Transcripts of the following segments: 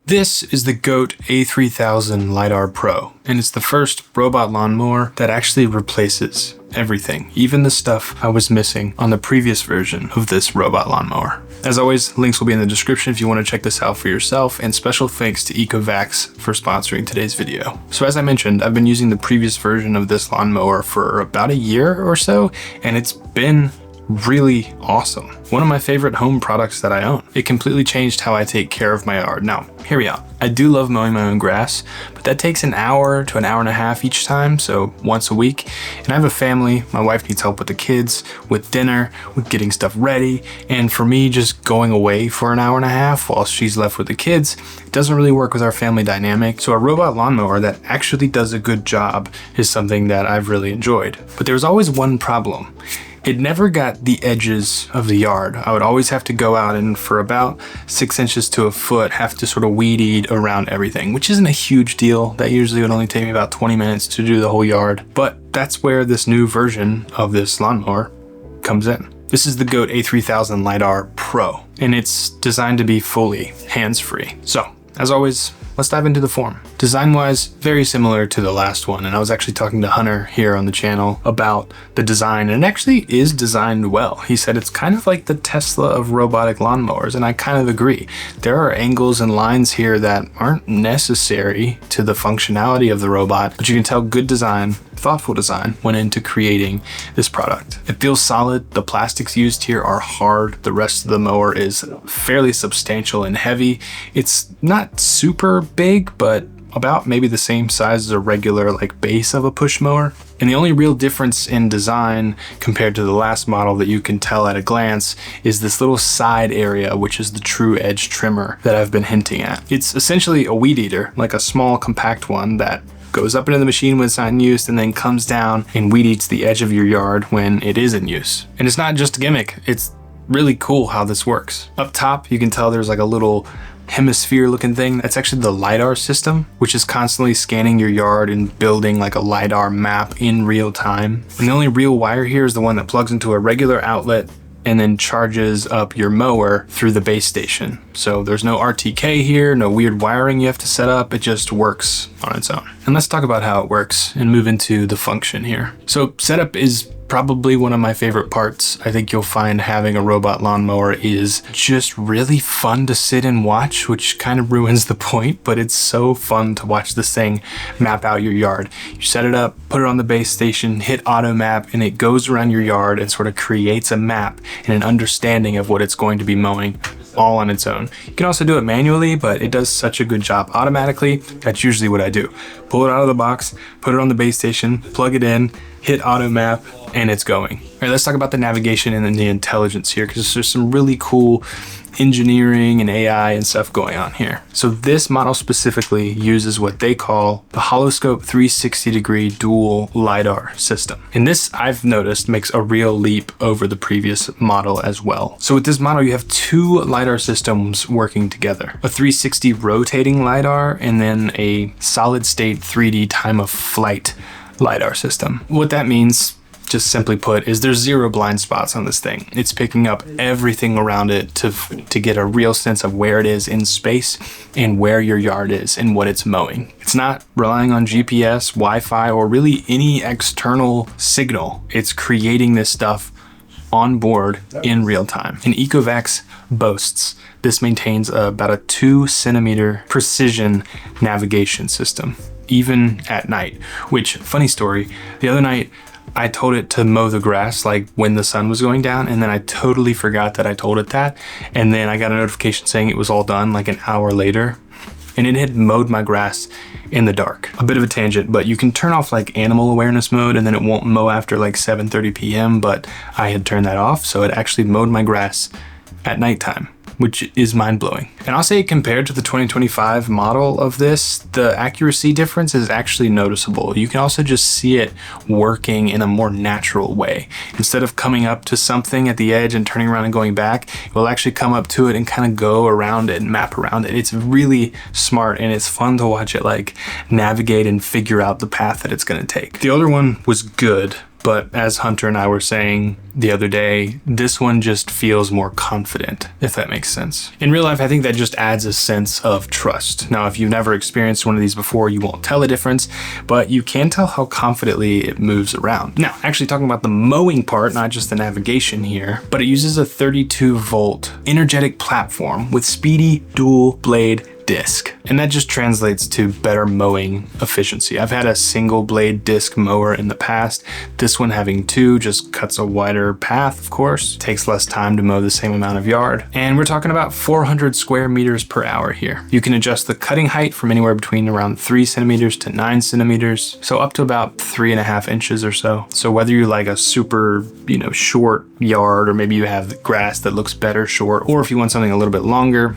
This is the GOAT A3000 LiDAR Pro, and it's the first robot lawnmower that actually replaces everything, even the stuff I was missing on the previous version of this robot lawnmower. As always, links will be in the description if you want to check this out for yourself, and special thanks to Ecovacs for sponsoring today's video. So as I mentioned, I've been using the previous version of this lawnmower for about a year or so, and it's been really awesome. One of my favorite home products that I own. It completely changed how I take care of my yard. Now, hear me out. I do love mowing my own grass, but that takes an hour to an hour and a half each time, so once a week. And I have a family. My wife needs help with the kids, with dinner, with getting stuff ready. And for me, just going away for an hour and a half while she's left with the kids, it doesn't really work with our family dynamic. So a robot lawnmower that actually does a good job is something that I've really enjoyed. But there was always one problem. It never got the edges of the yard. I would always have to go out and for about 6 inches to a foot have to sort of weed eat around everything, which isn't a huge deal. That usually would only take me about 20 minutes to do the whole yard. But that's where this new version of this lawnmower comes in. This is the GOAT A3000 LiDAR Pro, and it's designed to be fully hands-free. So, as always, let's dive into the form. Design-wise, very similar to the last one, and I was actually talking to Hunter here on the channel about the design, and it actually is designed well. He said it's kind of like the Tesla of robotic lawnmowers, and I kind of agree. There are angles and lines here that aren't necessary to the functionality of the robot, but you can tell good design, thoughtful design went into creating this product. It feels solid. The plastics used here are hard. The rest of the mower is fairly substantial and heavy. It's not super big, but about maybe the same size as a regular base of a push mower. And the only real difference in design compared to the last model that you can tell at a glance is this little side area, which is the true edge trimmer that I've been hinting at. It's essentially a weed eater, like a small compact one that goes up into the machine when it's not in use and then comes down and weed eats the edge of your yard when it is in use. And it's not just a gimmick, it's really cool how this works. Up top, you can tell there's like a little hemisphere looking thing. That's actually the LiDAR system, which is constantly scanning your yard and building like a LiDAR map in real time. And the only real wire here is the one that plugs into a regular outlet and then charges up your mower through the base station. So there's no RTK here, no weird wiring you have to set up. It just works on its own. And let's talk about how it works and move into the function here. So setup is probably one of my favorite parts. I think you'll find having a robot lawnmower is just really fun to sit and watch, which kind of ruins the point, but it's so fun to watch this thing map out your yard. You set it up, put it on the base station, hit auto map, and it goes around your yard and sort of creates a map and an understanding of what it's going to be mowing all on its own. You can also do it manually, but it does such a good job automatically. That's usually what I do. Pull it out of the box, put it on the base station, plug it in, hit auto map, and it's going. All right, let's talk about the navigation and then the intelligence here, because there's some really cool engineering and AI and stuff going on here. So this model specifically uses what they call the Holoscope 360-degree dual-LIDAR system. And this, I've noticed, makes a real leap over the previous model as well. So with this model, you have two LIDAR systems working together. A 360 rotating LIDAR and then a solid-state 3D time-of-flight LIDAR system. What that means, just simply put, is there's zero blind spots on this thing. It's picking up everything around it to get a real sense of where it is in space and where your yard is and what it's mowing. It's not relying on GPS, Wi-Fi, or really any external signal. It's creating this stuff on board in real time. And Ecovacs boasts this maintains about a 2-centimeter precision navigation system, even at night. Which, funny story, the other night I told it to mow the grass when the sun was going down, and then I totally forgot that I told it that, and then I got a notification saying it was all done an hour later, and it had mowed my grass in the dark. A bit of a tangent, but you can turn off animal awareness mode and then it won't mow after 7:30 p.m. but I had turned that off, so it actually mowed my grass at nighttime, which is mind-blowing. And I'll say compared to the 2025 model of this, the accuracy difference is actually noticeable. You can also just see it working in a more natural way. Instead of coming up to something at the edge and turning around and going back, it will actually come up to it and kind of go around it and map around it. It's really smart, and it's fun to watch it navigate and figure out the path that it's gonna take. The other one was good, but as Hunter and I were saying, the other day, this one just feels more confident, if that makes sense. In real life, I think that just adds a sense of trust. Now, if you've never experienced one of these before, you won't tell the difference, but you can tell how confidently it moves around. Now, actually talking about the mowing part, not just the navigation here, but it uses a 32-volt energetic platform with speedy dual blade disc, and that just translates to better mowing efficiency. I've had a single blade disc mower in the past. This one having two just cuts a wider path, of course, takes less time to mow the same amount of yard, and we're talking about 400 square meters per hour here. You can adjust the cutting height from anywhere between around 3 centimeters to 9 centimeters, so up to about 3.5 inches or so. So whether you like a super, short yard, or maybe you have grass that looks better short, or if you want something a little bit longer,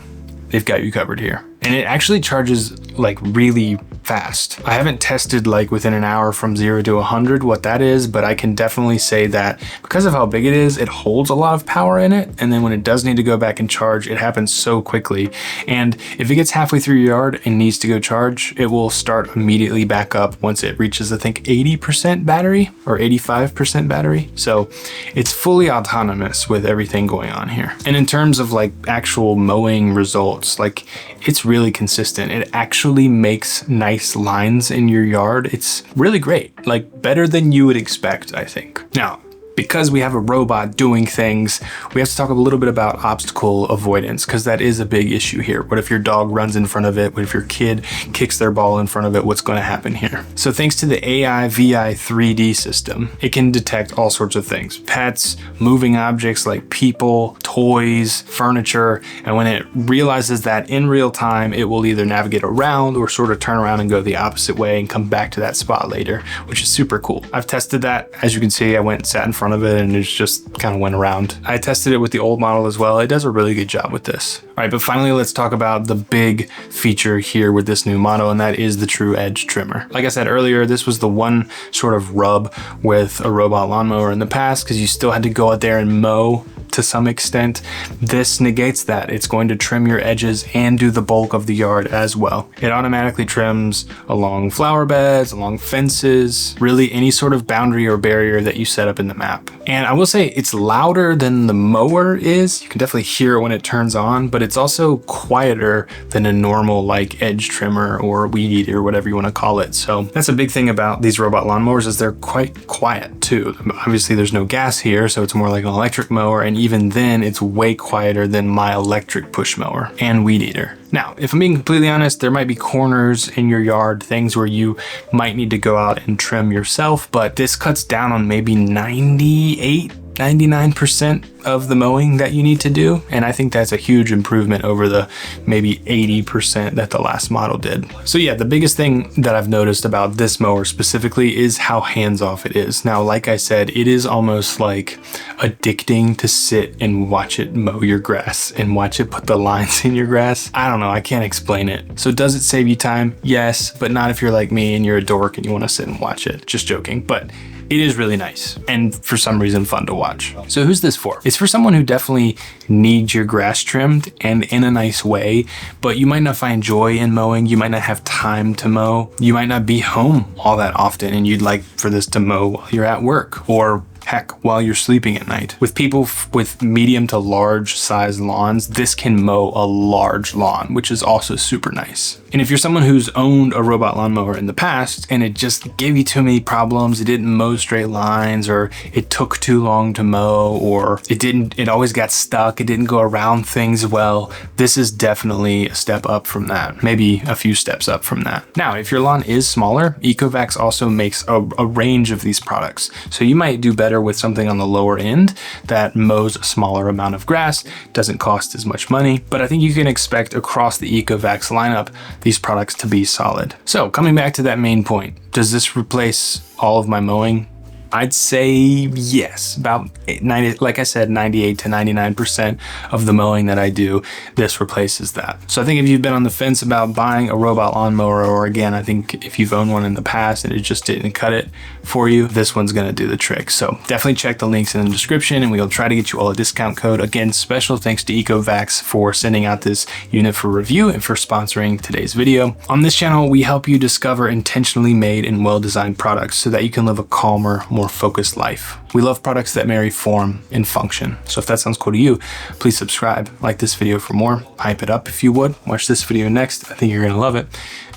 they've got you covered here. And it actually charges like really fast. I haven't tested like within an hour from 0 to 100 what that is, but I can definitely say that because of how big it is, it holds a lot of power in it. And then when it does need to go back and charge, it happens so quickly. And if it gets halfway through your yard and needs to go charge, it will start immediately back up once it reaches, I think, 80% battery or 85% battery. So it's fully autonomous with everything going on here. And in terms of like actual mowing results, like it's really consistent. It actually makes nice lines in your yard. It's really great, like better than you would expect, I think. Now, because we have a robot doing things, we have to talk a little bit about obstacle avoidance, because that is a big issue here. What if your dog runs in front of it? What if your kid kicks their ball in front of it? What's going to happen here? So thanks to the AI VI 3D system, it can detect all sorts of things: pets, moving objects like people, toys, furniture. And when it realizes that in real time, it will either navigate around or sort of turn around and go the opposite way and come back to that spot later, which is super cool. I've tested that. As you can see, I went and sat in front of it and it just kind of went around. I tested it with the old model as well. It does a really good job with this. All right, but finally, let's talk about the big feature here with this new model, and that is the true edge trimmer. Like I said earlier, this was the one sort of rub with a robot lawnmower in the past, because you still had to go out there and mow to some extent. This negates that. It's going to trim your edges and do the bulk of the yard as well. It automatically trims along flower beds, along fences, really any sort of boundary or barrier that you set up in the map. And I will say it's louder than the mower is. You can definitely hear it when it turns on, but it's also quieter than a normal like edge trimmer or weed eater, whatever you want to call it. So that's a big thing about these robot lawnmowers, is they're quite quiet too. Obviously there's no gas here, so it's more like an electric mower, and even then it's way quieter than my electric push mower and weed eater. Now, if I'm being completely honest, there might be corners in your yard, things where you might need to go out and trim yourself, but this cuts down on maybe 99% of the mowing that you need to do. And I think that's a huge improvement over the maybe 80% that the last model did. So yeah, the biggest thing that I've noticed about this mower specifically is how hands-off it is. Now, like I said, it is almost like addicting to sit and watch it mow your grass and watch it put the lines in your grass. I don't know, I can't explain it. So does it save you time? Yes, but not if you're like me and you're a dork and you want to sit and watch it. Just joking, but it is really nice and for some reason fun to watch. So who's this for? It's for someone who definitely needs your grass trimmed and in a nice way, but you might not find joy in mowing. You might not have time to mow. You might not be home all that often and you'd like for this to mow while you're at work, or heck, while you're sleeping at night. With people with medium to large size lawns, this can mow a large lawn, which is also super nice. And if you're someone who's owned a robot lawnmower in the past and it just gave you too many problems, it didn't mow straight lines, or it took too long to mow, or it always got stuck, it didn't go around things well, this is definitely a step up from that. Maybe a few steps up from that. Now, if your lawn is smaller, Ecovacs also makes a range of these products. So you might do better with something on the lower end that mows a smaller amount of grass, doesn't cost as much money, but I think you can expect across the Ecovacs lineup these products to be solid. So coming back to that main point, does this replace all of my mowing? I'd say yes, about 90, like I said, 98 to 99% of the mowing that I do, this replaces that. So I think if you've been on the fence about buying a robot lawnmower, or again, I think if you've owned one in the past and it just didn't cut it for you, this one's gonna do the trick. So definitely check the links in the description and we'll try to get you all a discount code. Again, special thanks to Ecovacs for sending out this unit for review and for sponsoring today's video. On this channel, we help you discover intentionally made and well-designed products so that you can live a calmer, more more focused life. We love products that marry form and function. So if that sounds cool to you, please subscribe, like this video for more, hype it up if you would, watch this video next. I think you're gonna love it,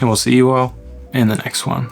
and we'll see you all in the next one.